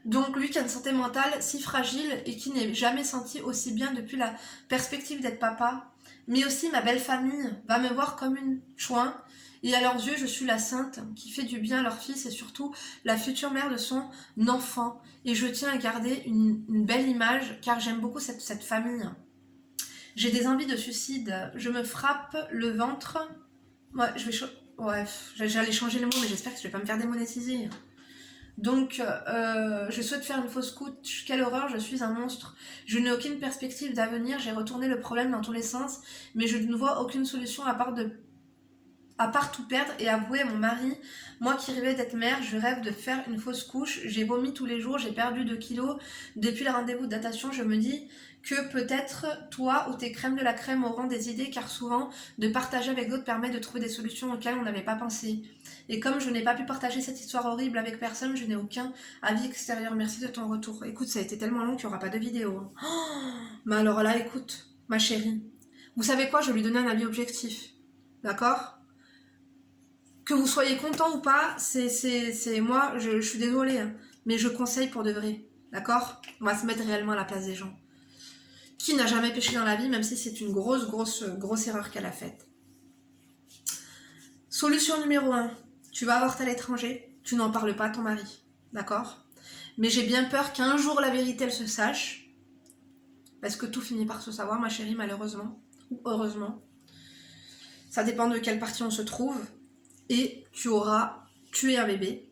Donc lui qui a une santé mentale si fragile et qui n'est jamais senti aussi bien depuis la perspective d'être papa, mais aussi ma belle famille va me voir comme une chouin, et à leurs yeux je suis la sainte qui fait du bien à leur fils et surtout la future mère de son enfant. Et je tiens à garder une belle image car j'aime beaucoup cette famille. J'ai des envies de suicide, je me frappe le ventre. Ouais, j'allais changer le mot mais j'espère que je vais pas me faire démonétiser. Donc, je souhaite faire une fausse couche. Quelle horreur, je suis un monstre. Je n'ai aucune perspective d'avenir, j'ai retourné le problème dans tous les sens, mais je ne vois aucune solution à part tout perdre et avouer à mon mari. Moi qui rêvais d'être mère, je rêve de faire une fausse couche. J'ai vomi tous les jours, j'ai perdu 2 kilos. Depuis le rendez-vous de datation, je me dis que peut-être toi ou tes crèmes de la crème auront des idées, car souvent, de partager avec d'autres permet de trouver des solutions auxquelles on n'avait pas pensé. Et comme je n'ai pas pu partager cette histoire horrible avec personne, je n'ai aucun avis extérieur. Merci de ton retour. Écoute, ça a été tellement long qu'il n'y aura pas de vidéo. Oh, mais alors là, écoute, ma chérie, vous savez quoi? Je vais lui donner un avis objectif. D'accord? Que vous soyez content ou pas, c'est moi, je suis désolée, hein, mais je conseille pour de vrai. D'accord? On va se mettre réellement à la place des gens. Qui n'a jamais péché dans la vie, même si c'est une grosse erreur qu'elle a faite. Solution numéro 1. Tu vas avorter à l'étranger, tu n'en parles pas à ton mari. D'accord? Mais j'ai bien peur qu'un jour la vérité elle se sache. Parce que tout finit par se savoir, ma chérie, malheureusement. Ou heureusement. Ça dépend de quelle partie on se trouve. Et tu auras tué un bébé.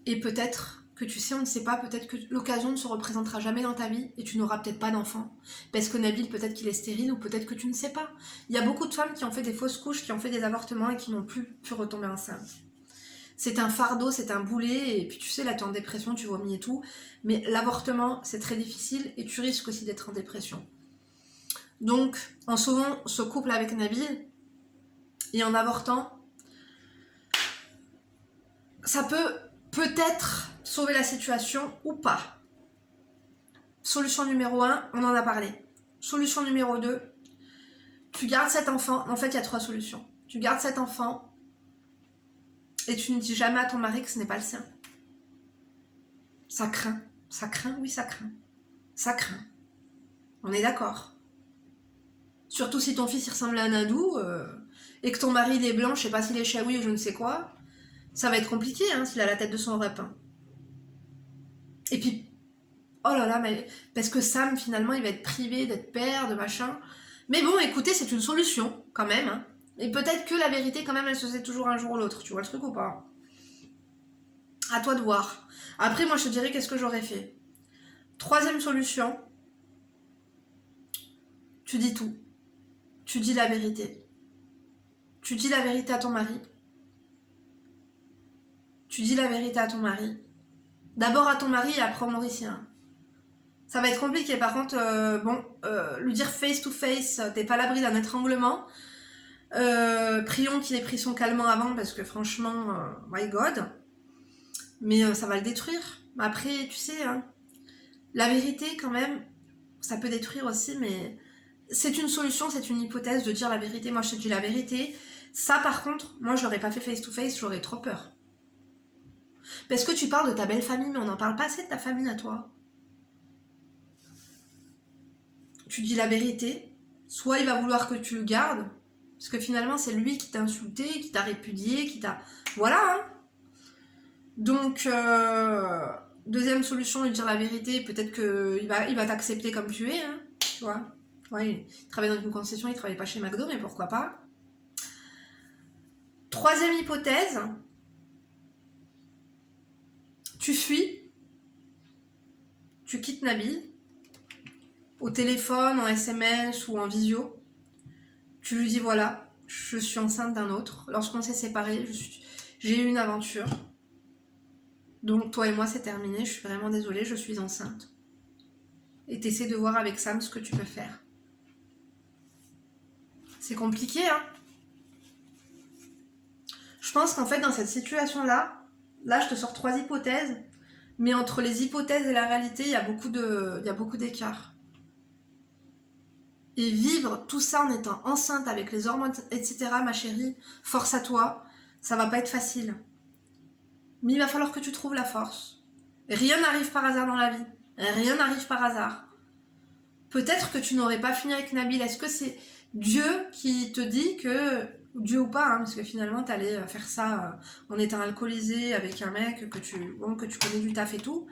Et peut-être que tu sais, on ne sait pas, peut-être que l'occasion ne se représentera jamais dans ta vie et tu n'auras peut-être pas d'enfant. Parce que Nabil, peut-être qu'il est stérile ou peut-être que tu ne sais pas. Il y a beaucoup de femmes qui ont fait des fausses couches, qui ont fait des avortements et qui n'ont plus pu retomber enceinte. C'est un fardeau, c'est un boulet, et puis tu sais, là tu es en dépression, tu vomis et tout. Mais l'avortement, c'est très difficile et tu risques aussi d'être en dépression. Donc, en sauvant ce couple avec Nabil et en avortant, ça peut peut-être sauver la situation ou pas. Solution numéro 1, on en a parlé. Solution numéro 2, tu gardes cet enfant. En fait, il y a 3 solutions. Tu gardes cet enfant et tu ne dis jamais à ton mari que ce n'est pas le sien. Ça craint. Ça craint, oui, ça craint. Ça craint. On est d'accord. Surtout si ton fils il ressemble à un hindou et que ton mari il est blanc, je sais pas s'il est chaoui ou je ne sais quoi. Ça va être compliqué hein, s'il a la tête de son rep. Et puis, oh là là, mais parce que Sam, finalement, il va être privé d'être père, de machin. Mais bon, écoutez, c'est une solution, quand même. Hein. Et peut-être que la vérité, quand même, elle se sait toujours un jour ou l'autre. Tu vois le truc ou pas? À toi de voir. Après, moi, je te dirais qu'est-ce que j'aurais fait. 3e solution, tu dis tout. Tu dis la vérité. Tu dis la vérité à ton mari. Tu dis la vérité à ton mari. D'abord à ton mari et après au Mauricien. Ça va être compliqué, par contre, lui dire face to face, t'es pas à l'abri d'un étranglement. Prions qu'il ait pris son calmant avant, parce que franchement, my god. Mais ça va le détruire. Après, tu sais, hein, la vérité, quand même, ça peut détruire aussi, mais c'est une solution, c'est une hypothèse de dire la vérité. Moi, je te dis la vérité. Ça, par contre, moi, je l'aurais pas fait face to face, j'aurais trop peur. Parce que tu parles de ta belle famille, mais on n'en parle pas assez de ta famille à toi. Tu dis la vérité, soit il va vouloir que tu le gardes, parce que finalement c'est lui qui t'a insulté, qui t'a répudié, qui t'a... Voilà, hein. Donc, deuxième solution, lui dire la vérité, peut-être qu'il va t'accepter comme tu es, hein, tu vois. Ouais, il travaille dans une concession, il travaille pas chez McDo, mais pourquoi pas. Troisième hypothèse, tu fuis, tu quittes Nabil, au téléphone, en SMS ou en visio, tu lui dis voilà, je suis enceinte d'un autre, lorsqu'on s'est séparés, j'ai eu une aventure, donc toi et moi c'est terminé, je suis vraiment désolée, je suis enceinte. Et t'essaies de voir avec Sam ce que tu peux faire. C'est compliqué, hein. Je pense qu'en fait dans cette situation-là, là je te sors 3 hypothèses, mais entre les hypothèses et la réalité, il y a beaucoup d'écart. Et vivre tout ça en étant enceinte avec les hormones, etc., ma chérie, force à toi, ça va pas être facile. Mais il va falloir que tu trouves la force. Rien n'arrive par hasard dans la vie. Rien n'arrive par hasard. Peut-être que tu n'aurais pas fini avec Nabil. Est-ce que c'est Dieu qui te dit que... Dieu ou pas, hein, parce que finalement t'allais faire ça en étant alcoolisé avec un mec que tu connais du taf et tout.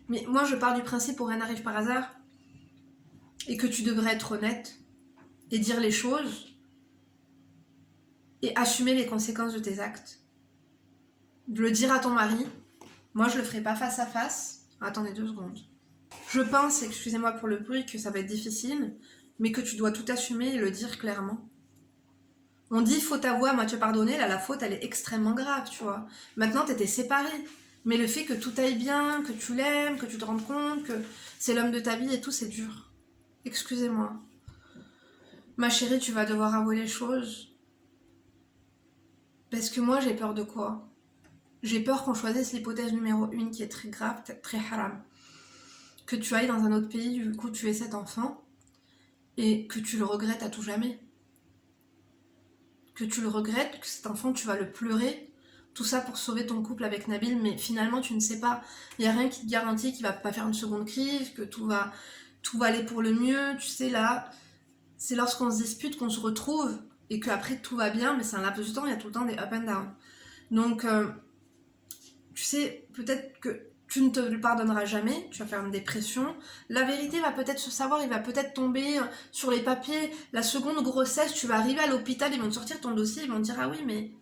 Mais moi je pars du principe où rien n'arrive par hasard et que tu devrais être honnête et dire les choses et assumer les conséquences de tes actes. De le dire à ton mari. Moi je le ferai pas face à face. Attendez 2 secondes. Je pense, excusez-moi pour le bruit, que ça va être difficile, mais que tu dois tout assumer et le dire clairement. On dit faute avouée à moitié pardonnée, là la faute elle est extrêmement grave, tu vois. Maintenant t'étais séparés, mais le fait que tout aille bien, que tu l'aimes, que tu te rendes compte que c'est l'homme de ta vie et tout, c'est dur. Excusez-moi. Ma chérie, tu vas devoir avouer les choses. Parce que moi j'ai peur de quoi? J'ai peur qu'on choisisse l'hypothèse numéro 1 qui est très grave, très haram. Que tu ailles dans un autre pays, du coup tu aies cet enfant, et que tu le regrettes à tout jamais. Que tu le regrettes, que cet enfant tu vas le pleurer, tout ça pour sauver ton couple avec Nabil, mais finalement tu ne sais pas, il n'y a rien qui te garantit qu'il va pas faire une seconde crise, que tout va aller pour le mieux, tu sais là, c'est lorsqu'on se dispute qu'on se retrouve, et qu'après tout va bien, mais c'est un laps de temps, il y a tout le temps des up and down. Donc, tu sais, peut-être que tu ne te le pardonneras jamais, tu vas faire une dépression. La vérité va peut-être se savoir, il va peut-être tomber sur les papiers. La seconde grossesse, tu vas arriver à l'hôpital, ils vont te sortir ton dossier, ils vont te dire ah oui, mais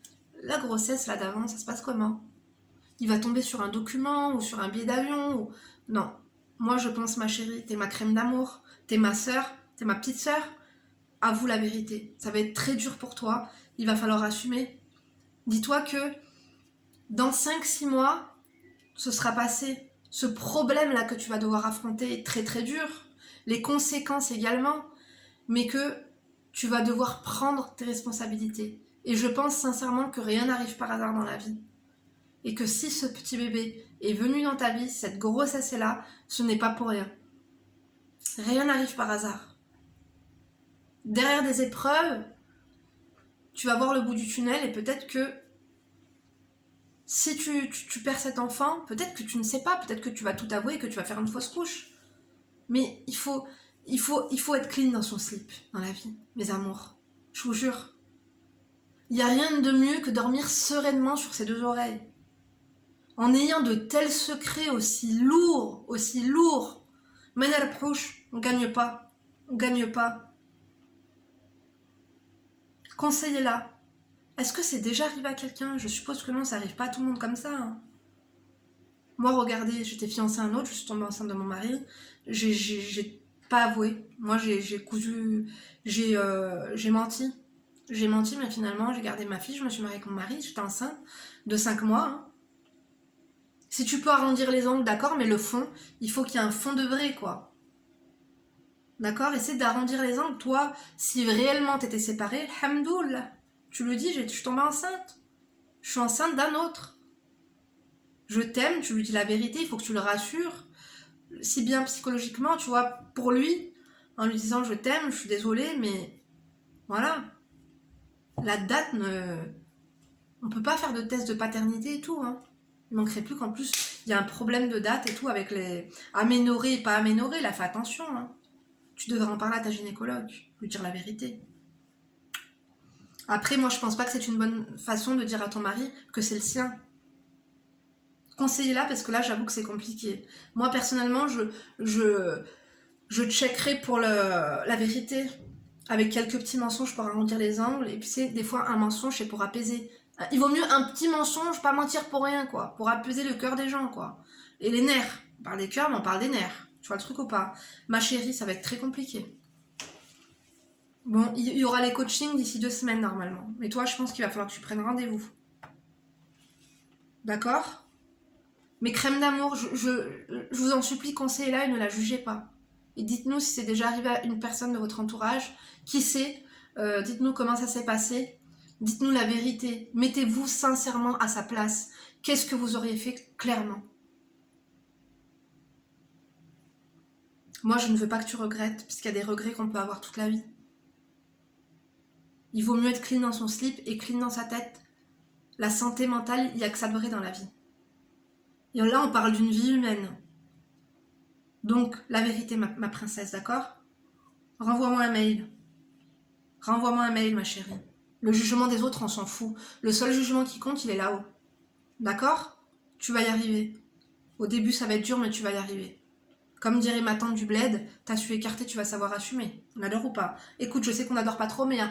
la grossesse là d'avant, ça se passe comment? Il va tomber sur un document ou sur un billet d'avion ou... Non, moi je pense ma chérie, t'es ma crème d'amour, t'es ma sœur, t'es ma petite sœur. Avoue la vérité, ça va être très dur pour toi, il va falloir assumer. Dis-toi que dans 5-6 mois, ce sera passé. Ce problème-là que tu vas devoir affronter est très très dur. Les conséquences également. Mais que tu vas devoir prendre tes responsabilités. Et je pense sincèrement que rien n'arrive par hasard dans la vie. Et que si ce petit bébé est venu dans ta vie, cette grossesse est là, ce n'est pas pour rien. Rien n'arrive par hasard. Derrière des épreuves, tu vas voir le bout du tunnel et peut-être que si tu perds cet enfant, peut-être que tu ne sais pas, peut-être que tu vas tout avouer et que tu vas faire une fausse couche. Mais il faut être clean dans son slip, dans la vie, mes amours. Je vous jure. Il n'y a rien de mieux que dormir sereinement sur ses 2 oreilles. En ayant de tels secrets aussi lourds, mais on gagne pas. On gagne pas. Conseillez-la. Est-ce que c'est déjà arrivé à quelqu'un? Je suppose que non, ça arrive pas à tout le monde comme ça. Hein. Moi, regardez, j'étais fiancée à un autre, je suis tombée enceinte de mon mari. J'ai pas avoué. Moi, j'ai cousu, j'ai menti. J'ai menti, mais finalement, j'ai gardé ma fille, je me suis mariée avec mon mari, j'étais enceinte de 5 mois. Hein. Si tu peux arrondir les angles, d'accord, mais le fond, il faut qu'il y ait un fond de vrai, quoi. D'accord? Essaie d'arrondir les angles. Toi, si réellement t'étais séparée, alhamdoulilah. Tu le dis, je suis tombée enceinte. Je suis enceinte d'un autre. Je t'aime, tu lui dis la vérité, il faut que tu le rassures. Si bien psychologiquement, tu vois, pour lui, en lui disant je t'aime, je suis désolée, mais voilà. La date ne... On peut pas faire de test de paternité et tout, hein. Il manquerait plus qu'en plus, il y a un problème de date et tout avec les aménorrhées et pas aménorrhées. Là, fais attention. Hein. Tu devrais en parler à ta gynécologue, lui dire la vérité. Après, moi, je pense pas que c'est une bonne façon de dire à ton mari que c'est le sien. Conseillez-la parce que là, j'avoue que c'est compliqué. Moi, personnellement, je checkerai pour la vérité. Avec quelques petits mensonges pour arrondir les angles. Et puis, c'est des fois, un mensonge, c'est pour apaiser. Il vaut mieux un petit mensonge, pas mentir pour rien, quoi. Pour apaiser le cœur des gens, quoi. Et les nerfs. On parle des cœurs, mais on parle des nerfs. Tu vois le truc ou pas? Ma chérie, ça va être très compliqué. Bon, il y aura les coachings d'ici 2 semaines, normalement. Mais toi, je pense qu'il va falloir que tu prennes rendez-vous. D'accord? Mais crème d'amour, je vous en supplie, conseillez-la et ne la jugez pas. Et dites-nous si c'est déjà arrivé à une personne de votre entourage. Qui sait? Dites-nous comment ça s'est passé. Dites-nous la vérité. Mettez-vous sincèrement à sa place. Qu'est-ce que vous auriez fait clairement? Moi, je ne veux pas que tu regrettes, puisqu'il y a des regrets qu'on peut avoir toute la vie. Il vaut mieux être clean dans son slip et clean dans sa tête. La santé mentale, il n'y a que ça de vrai dans la vie. Et là, on parle d'une vie humaine. Donc, la vérité, ma princesse, d'accord? Renvoie-moi un mail. Renvoie-moi un mail, ma chérie. Le jugement des autres, on s'en fout. Le seul jugement qui compte, il est là-haut. D'accord? Tu vas y arriver. Au début, ça va être dur, mais tu vas y arriver. Comme dirait ma tante du bled, t'as su écarter, tu vas savoir assumer. On adore ou pas? Écoute, je sais qu'on adore pas trop, mais hein,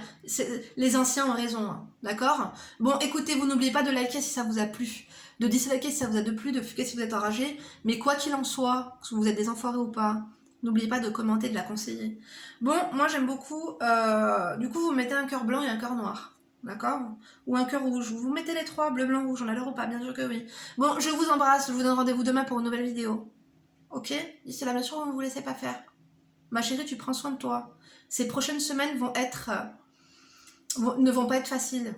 les anciens ont raison. Hein, d'accord? Bon, écoutez, vous n'oubliez pas de liker si ça vous a plu, de disliker si ça vous a plu, de fuguer si vous êtes enragé. Mais quoi qu'il en soit, que vous êtes des enfoirés ou pas, n'oubliez pas de commenter, de la conseiller. Bon, moi j'aime beaucoup. Du coup, vous mettez un cœur blanc et un cœur noir. D'accord? Ou un cœur rouge. Vous mettez les 3, bleu, blanc, rouge. On adore ou pas? Bien sûr que oui. Bon, je vous embrasse. Je vous donne rendez-vous demain pour une nouvelle vidéo. Ok? D'ici là, bien sûr, vous ne vous laissez pas faire. Ma chérie, tu prends soin de toi. Ces prochaines semaines ne vont pas être faciles.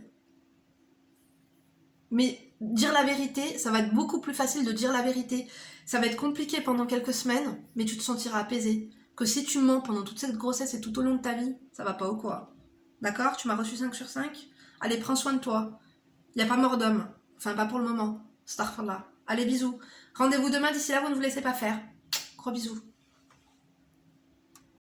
Mais dire la vérité, ça va être beaucoup plus facile de dire la vérité. Ça va être compliqué pendant quelques semaines, mais tu te sentiras apaisé. Que si tu mens pendant toute cette grossesse et tout au long de ta vie, ça va pas ou quoi? D'accord? Tu m'as reçu 5 sur 5? Allez, prends soin de toi. Il n'y a pas mort d'homme. Enfin, pas pour le moment. Starfallah. Allez, bisous. Rendez-vous demain. D'ici là, vous ne vous laissez pas faire. Gros bisous.